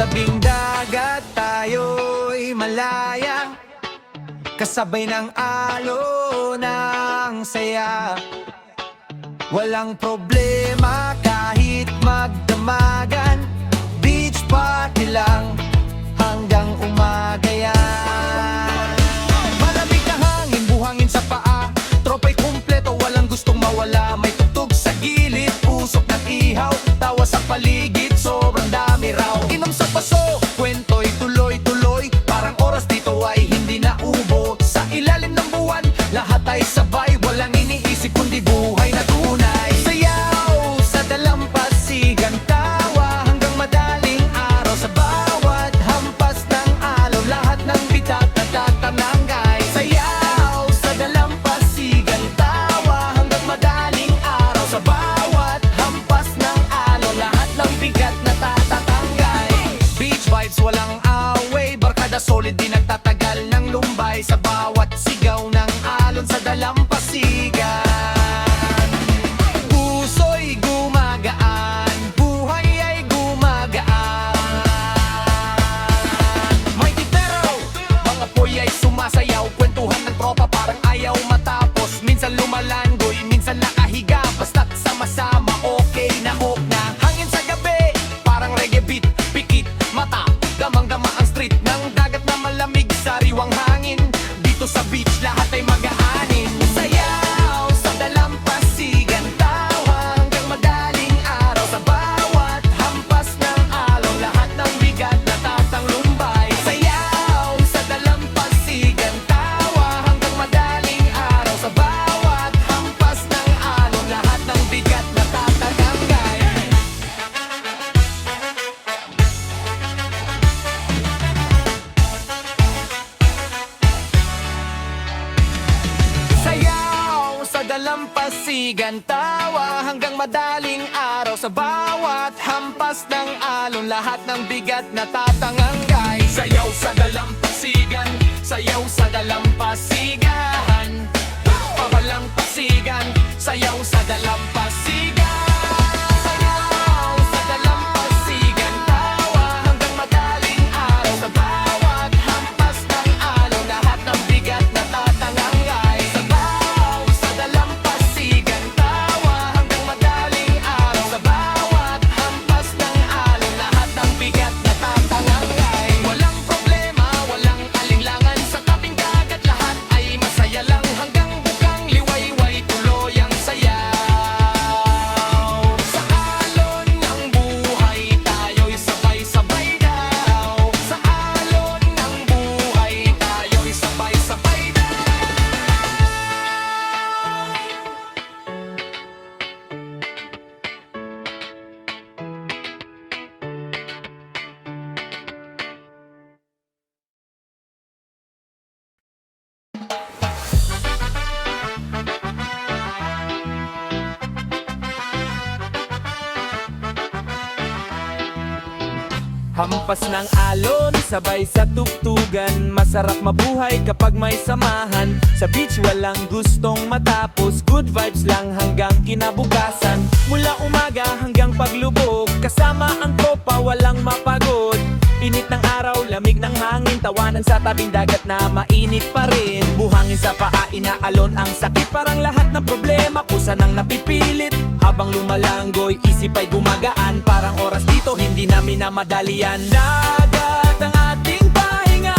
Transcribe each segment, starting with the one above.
tabing dagat tayo'y malaya, kasabay ng alon ng saya. Walang problema kahit magdamagan, beach party lang hanggang umaga yan. Malamig na hangin, buhangin sa paa, tropa'y kumpleto, walang gustong mawala. May tugtog sa gilid, usok ng ihaw, tawa sa paligid, sobrang dami raw. Inom sa paso, kwento'y tuloy-tuloy, parang oras dito ay hindi na ubo. Sa ilalim ng buwan, lahat ay sabay, walang iniisip kundi buhay na tunay. Sayaw sa dalampasigan, tawa hanggang madaling araw. Sa bawat hampas ng alon, lahat ng bitat natatanangay. Sayaw sa dalampasigan, tawa hanggang madaling araw. Sa bawat hampas ng alon, lahat ng bigat natatanangay. Beach vibes, walang away, barkada solid, di nagtatagal ng lumbay. Sa bawat sigaw ng alon sa dalampasigan, puso'y gumagaan, buhay ay gumagaan. May titero, mga poy ay sumasayaw, kwentuhan ng tropa parang ayaw matapos. Minsan lumalangoy, minsan nakahiga, basta't sama-sama okay na hangin sa gabi, parang reggae beat, pikit mata, damang-dama ang street ng dagat na malamig, sariwang hangin. Dito sa beach lahat ay magaanin. Sayaw sa dalampasigan, tawa hanggang madaling araw. Sa bawat hampas ng alon, lahat ng bigat natatang lumbay. Sayaw sa dalampasigan, tawa hanggang madaling araw. Sa bawat hampas ng alon, lahat ng bigat natatanggay. Sayaw sa dalampasigan, tawa hanggang madaling araw. Sa bawat hampas ng alon, lahat ng bigat natatanggay. Sayaw sa dalampasigan, sayaw sa dalampasigan, pabalampasigan, sayaw sa dalampasigan. Sayaw sa dalampasigan, tawa hanggang madaling araw. Sa bawat hampas ng alon, lahat ng bigat natatanggay. Sayaw sa dalampasigan, tawa hanggang madaling araw. Sa bawat hampas ng alon, lahat ng bigat natatanggay. Walang problema, walang alinlangan, sa tabing dagat lahat ay masaya lang. Hanggang bukang liwayway, tuloy ang sayaw. Sa alon ng buhay, tayo'y sabay-sabay daw. Sa alon ng buhay, tayo'y sabay-sabay daw. Hampas ng alon, sabay sa tugtugan, masarap mabuhay kapag may samahan. Sa beach walang gustong matapos, good vibes lang hanggang kinabukasan. Mula umaga hanggang paglubog, kasama ang tropa walang mapagod. Init ng araw, lamig ng hangin, tawanan sa tabing dagat na mainit pa rin. Buhangin sa paa, inaalon ang sakit, parang lahat ng problema kusa nang napipilit. Habang lumalanggoy, isip ay gumagaan, parang oras dito hindi namin na madalian. Dagat ang ating pahinga,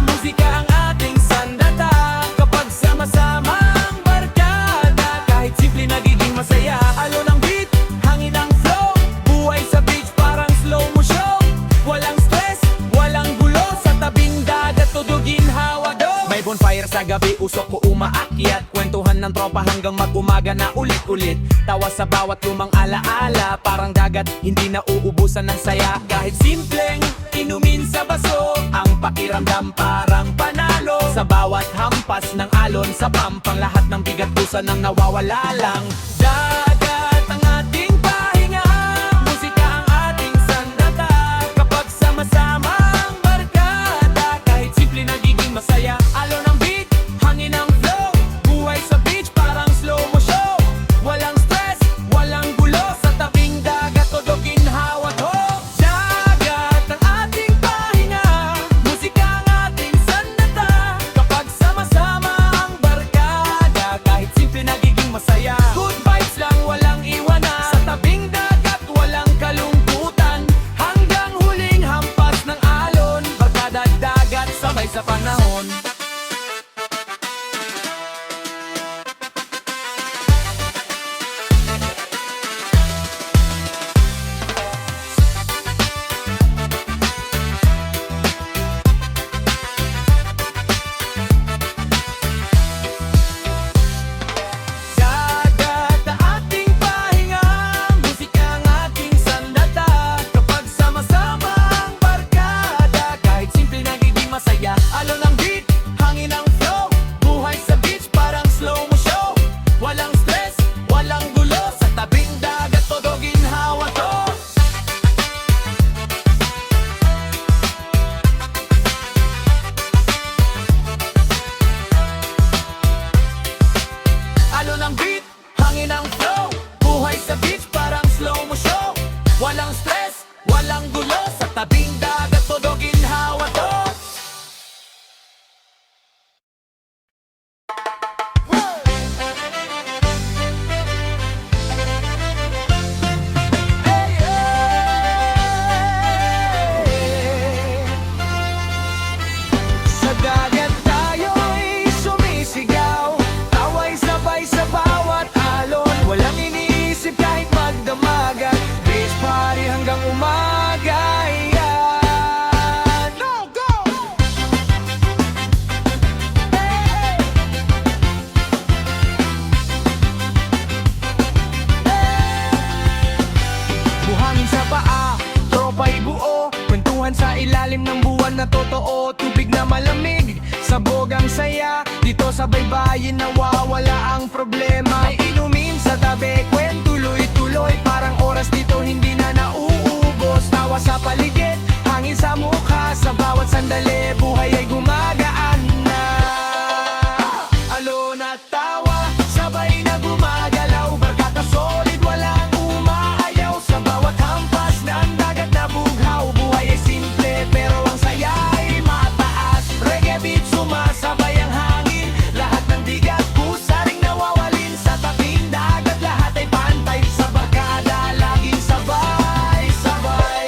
musika ang ating sandata. Kapag sama-sama ang barkada, kahit simple nagiging masaya. Alon ang beat, hangin ang flow, buhay sa beach parang slow motion. Walang stress, walang gulo, sa tabing dagat tudugin hawado. May bonfire sa gabi, usok mo umaakyat, kwentuhan ng tropa hanggang mag-umaga na ulit-ulit. Tawa sa bawat lumang alaala, parang dagat hindi na uubusan ng saya. Kahit simpleng inumin sa baso, ang pakiramdam parang panalo. Sa bawat hampas ng alon, sa pampang lahat ng bigat kusa nang nawawala lang. Dagat ang ating pahinga, musika ang ating sandata. Kapag sama-sama ang barkada, kahit simple nagiging masaya. Alon ang beat, hangin ang flow, buhay sa beach parang slow motion. Walang stress, walang gulo, sa tabing dagat tudugin hawat ho. Dagat ang ating sa baybayin, nawawala ang problema. May inumin sa tabi, kwento tuloy-tuloy. Parang oras dito hindi na nauubos. Tawa sa paligid, hangin sa mukha. Sa bawat sandali, buhay ay gumagaan na. Alon at tawa, sabay na gumagalaw. Barkada solid, walang umaayaw. Sa bawat hampas ng dagat na bughaw. Buhay ay simple, pero ang saya ay mataas. Reggae beat, sumasabay ang hangin. Lahat ng bigat, kusaring nawawalin. Sa tabing dagat, lahat ay pantay. Sa barkada, laging sabay-sabay.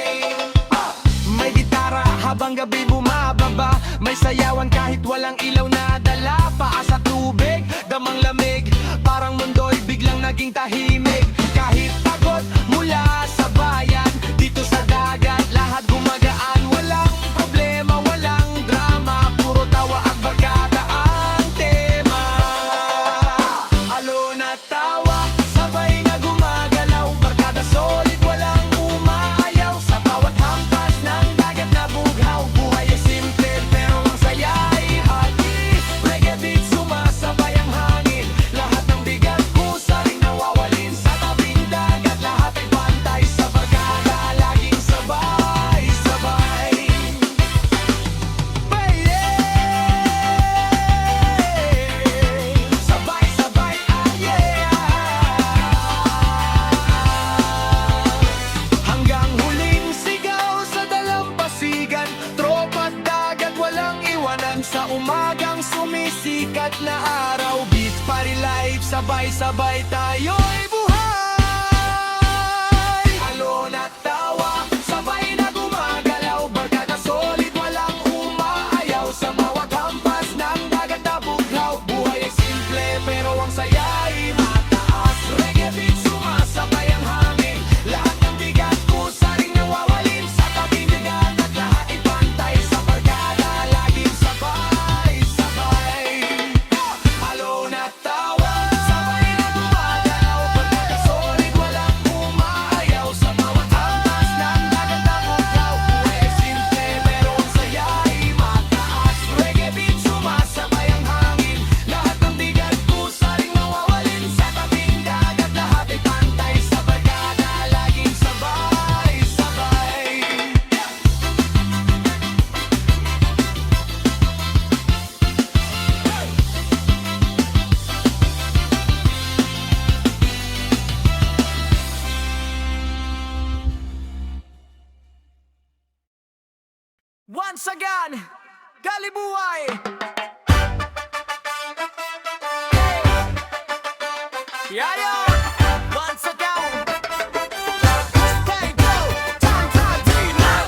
May gitara habang gabi bumababa. May sayawan kahit walang ilaw na dala. Paa sa tubig, damang lamig. Parang mundo'y biglang naging tahimik. Kahit pagod mula sa bayan, dito sa dagat lahat gumagaan. Walang problema, walang drama. Puro tawa at barkada ang tema. Alon at tawa, sabay na gumagalaw. Barkada solid, walang umaayaw. Sa bawat hampas ng dagat na bughaw. Buhay ay simple, pero ang saya ay hati. Reggae beat, sumasabay ang hangin. Lahat ng bigat, kusaring nawawalin. Sa tabing dagat, lahat ay pantay. Sa barkada, laging sabay-sabay. Sabay-sabay, hanggang huling sigaw sa dalampasigan. Tropa at dagat, walang iwanan. Sa umagang sumisikat na araw. Beat party life, sabay-sabay tayo'y buhay. Alon at tawa, sabay na gumagalaw. Barkada solid, walang umaayaw. Sa bawat hampas ng dagat na bughaw. Buhay ay simple, pero ang saya ay mataas. Reggae beat, sumasabay ang hangin. Lahat ng bigat, kusaring nawawalin. Sa tabing dagat, lahat ay pantay. Sa barkada, laging sabay-sabay. Alon at tawa, sabay na gumagalaw. Barkada solid, walang umaayaw. Sa bawat hampas ng dagat na bughaw. Buhay ay simple, pero ang saya ay mataas. Reggae beat, sumasabay ang hangin. Lahat ng bigat, kusaring nawawalin. Sa tabing dagat, lahat ay pantay. Sa barkada, laging sabay-sabay. Once again, Galibuhay! Yaya! Once again! Hey, go! Time, dreamer!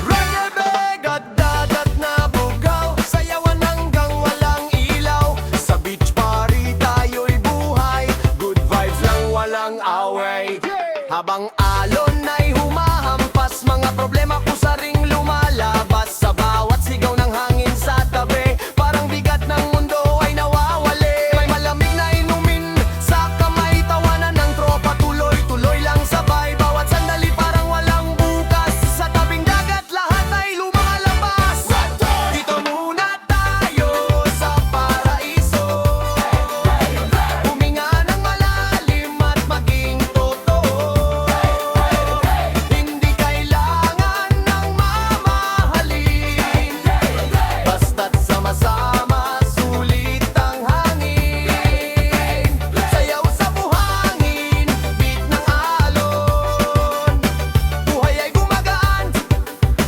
Reggae bag at dagat na bugaw. Sayawan hanggang walang ilaw. Sa beach party tayo'y buhay. Good vibes lang, walang away. Habang alon ay humahampas, mga problema kusaring lumalabas. Sa bawat sigaw ng hangin sa tabi, parang bigat ng mundo ay nawawali. May malamig na inumin sa kamay, tawanan ng tropa, tuloy-tuloy lang sabay. Bawat sandali parang walang bukas. Sa tabing dagat lahat ay lumalabas. Dito muna tayo sa paraiso. Huminga ng malalim at maging totoo. Hindi kailangan ng mamahalin. Basta't sama-sama, sulit ang hangin. Sayaw sa buhangin, beat ng alon. Buhay ay gumagaan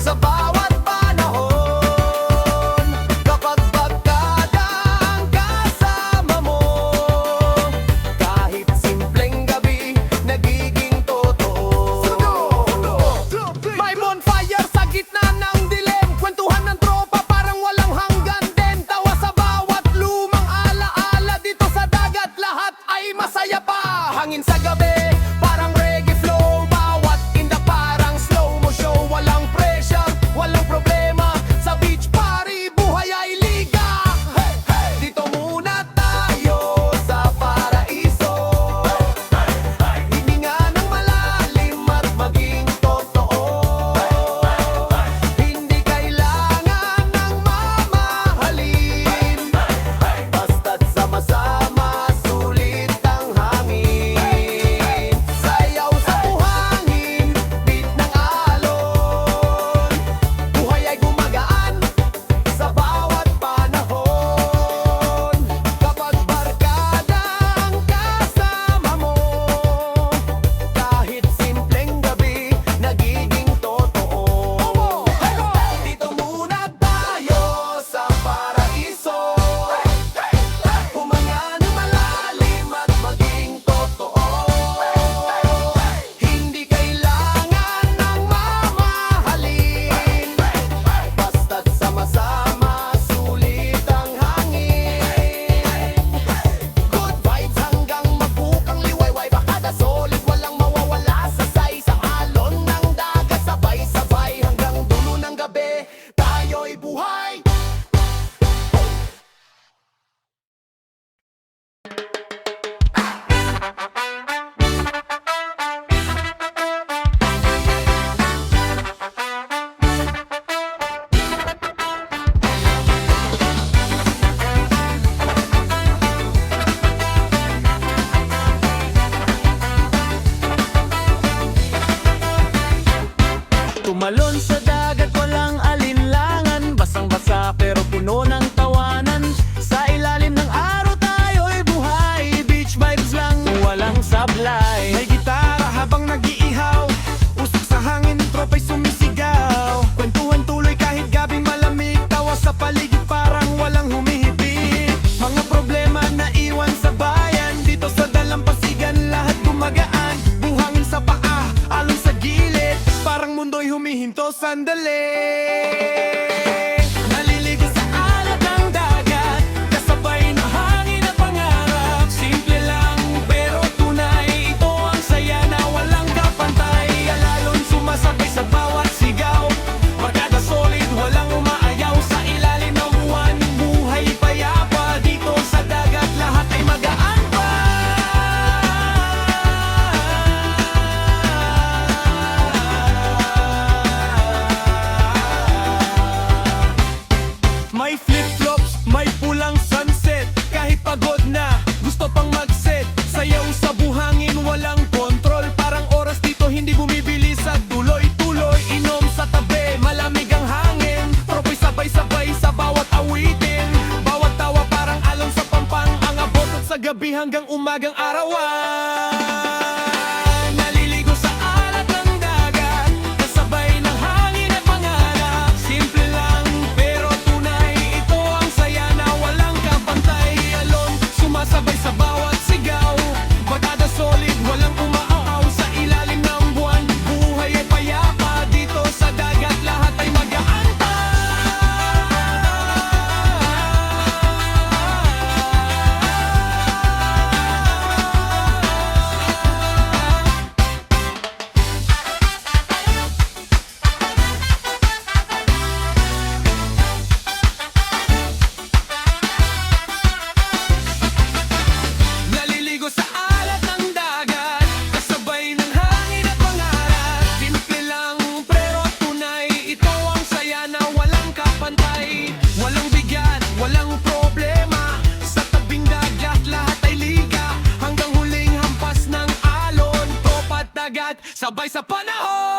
sa bawat panahon. Kapag barkada ang kasama mo, kahit simpleng gabi, nagiging totoo. May bonfire sa gitna ng dilim. Kwentuhan ng tropa parang walang hanggan din. Tawa sa bawat lumang alaala. Dito sa dagat lahat ay masaya pa. Hangin sa gabi, parang reggae flow. Bawat indak parang slow mo show. Walang pressure, walang problema. Sa beach party, buhay ay liga. Dito muna tayo sa paraiso. sablay. May gitara habang nag-iihaw, usok sa hangin, tropa'y sumisigaw. Kwentuhan tuloy kahit gabing malamig, tawa sa paligid parang walang humihibig. Mga problema na iwan sa bayan, dito sa dalampasigan lahat gumagaan. Buhangin sa paa, alon sa gilid, parang mundo'y humihinto sandali. Naliligo sa alat ng dagat, kasabay ng hangin at pangarap. Simple lang pero tunay, ito ang saya na walang kapantay. Alalon sumasabay sa bawat sigaw, barkada solid, walang umaayaw. Sa ilalim ng buwan, buhay payapa, dito sa dagat lahat ay magaan pa. May flip-flops, may pulang sunset, kahit pagod na, gusto pang mag-set. Sayaw sa buhangin, walang kontrol, parang oras dito hindi bumibilis at tuloy-tuloy. Inom sa tabi, malamig ang hangin, tropa'y sabay-sabay sa bawat awitin. Bawat tawa parang alon sa pampang, ang abot at sa gabi hanggang umagang arawan. Naliligo sa alat ng dagat, kasabay ng hangin at pangarap. Simple lang pero tunay, ito ang saya na walang kapantay. Alon, sumasabay sa bawat sigaw, barkada solid, walang umaaw. Sa ilalim ng buwan, buhay ay payapa, dito sa dagat lahat ay magaan pa. Naliligo sa alat ng dagat, kasabay ng hangin at pangarap. Simple lang pero tunay, ito ang saya na walang kapantay. Walang bigat, walang problema, sa tabing dagat lahat ay liga. Hanggang huling hampas ng alon, tropa at dagat, sabay sa panahon.